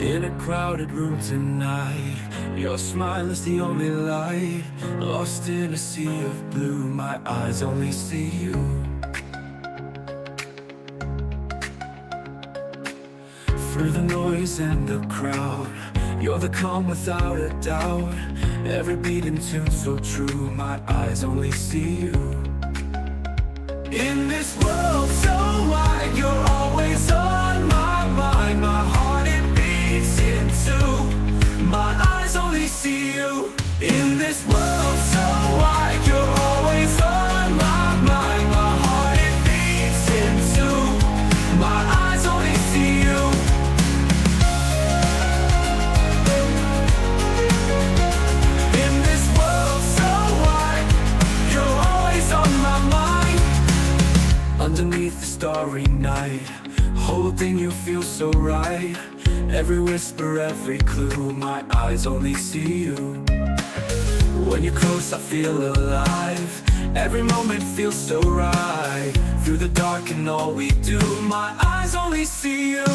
In a crowded room tonight, your smile is the only light. Lost in a sea of blue, my eyes only see you. Through the noise and the crowd, you're the calm without a doubt. Every beating tune so true, my eyes only see you. In this world so wide, you're always on my mind. My heart it beats in two, my eyes only see you. In this world so wide, you're always on my mind. My heart it beats in two, my eyes only see you. In this world so wide, you're always on my mind. Underneath the starry night, holding you feels so right. Every whisper, every clue, my eyes only see you. When you're close I feel alive, every moment feels so right. Through the dark and all we do, my eyes only see you.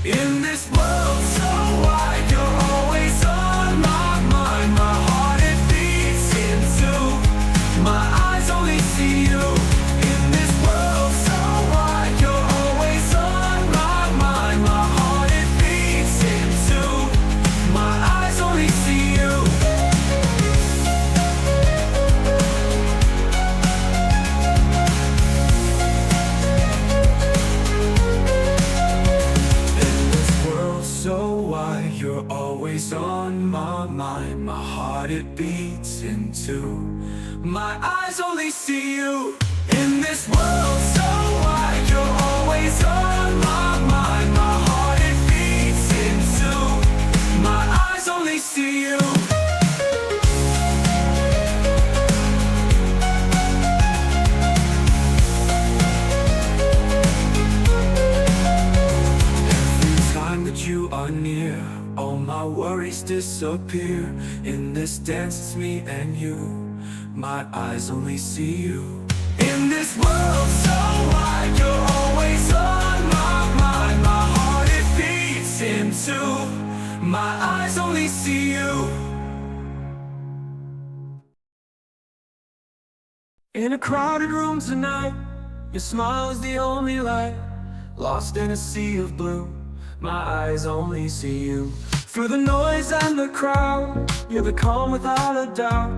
In this world so wide, you're always on my mind. My heart it beats in two, my eyes only see you. In this world so wide, you're always on my mind. My heart it beats in two, my eyes only see you. In this world so wide, you're always on my mind. My heart it beats in two, my eyes only see you. In this world so wide, you're always on my mind. My heart it beats in two, my eyes only see you. Every time that you are near, all my worries disappear. In this dance it's me and you, my eyes only see you. In this world so wide, you're always on my mind. My heart it beats in two, my eyes only see you. In a crowded room tonight, your smile is the only light. Lost in a sea of blue, my eyes only see you. Through the noise and the crowd, you're the calm without a doubt.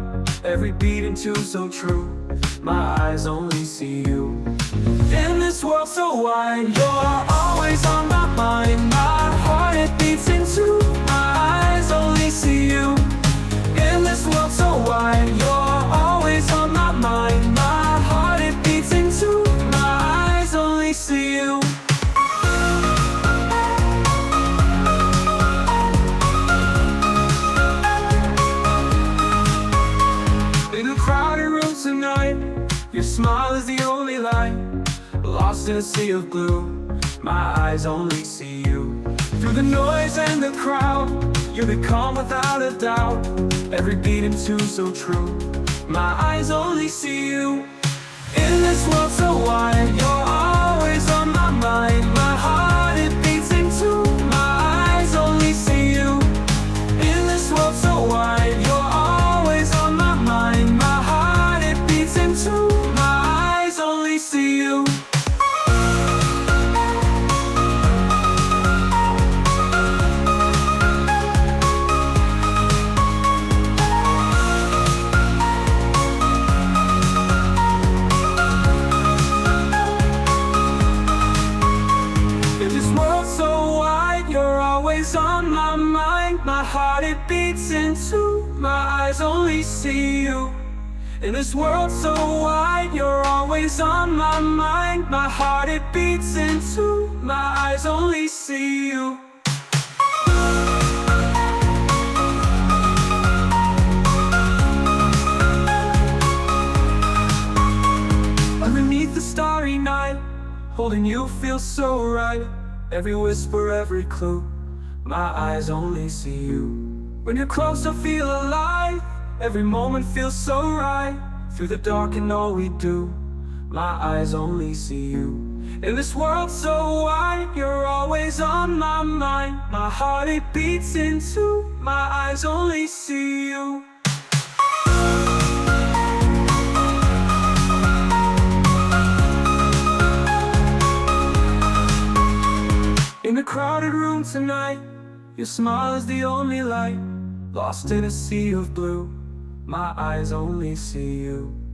Every beating tune so true, my eyes only see you. In this world so wide, you're always on my mind. My heart it beats in two, my eyes only see you. In this world so wide, you're always on my mind. My heart it beats in two, my eyes only see you. In a crowded room tonight, your smile is the only light. Lost in a sea of blue, my eyes only see you. Through the noise and the crowd, you're the calm without a doubt. Every beating tune so true, my eyes only see you. In this world so wide, you're always on my mind. My heart it beats in two, my eyes only see you. In this world so wide, you're always on my mind. My heart it beats in two, my eyes only see you. In this world so wide, you're always on my mind. My heart it beats in two, my eyes only see you. In this world so wide, you're always on my mind. My heart it beats in two, my eyes only see you. Underneath the starry night, holding you feels so right. Every whisper, every clue, my eyes only see you. When you're close I feel alive, every moment feels so right. Through the dark and all we do, my eyes only see you. In this world so wide, you're always on my mind. My heart it beats in two, my eyes only see you. In a crowded room tonight, your smile is the only light. Lost in a sea of blue, my eyes only see you.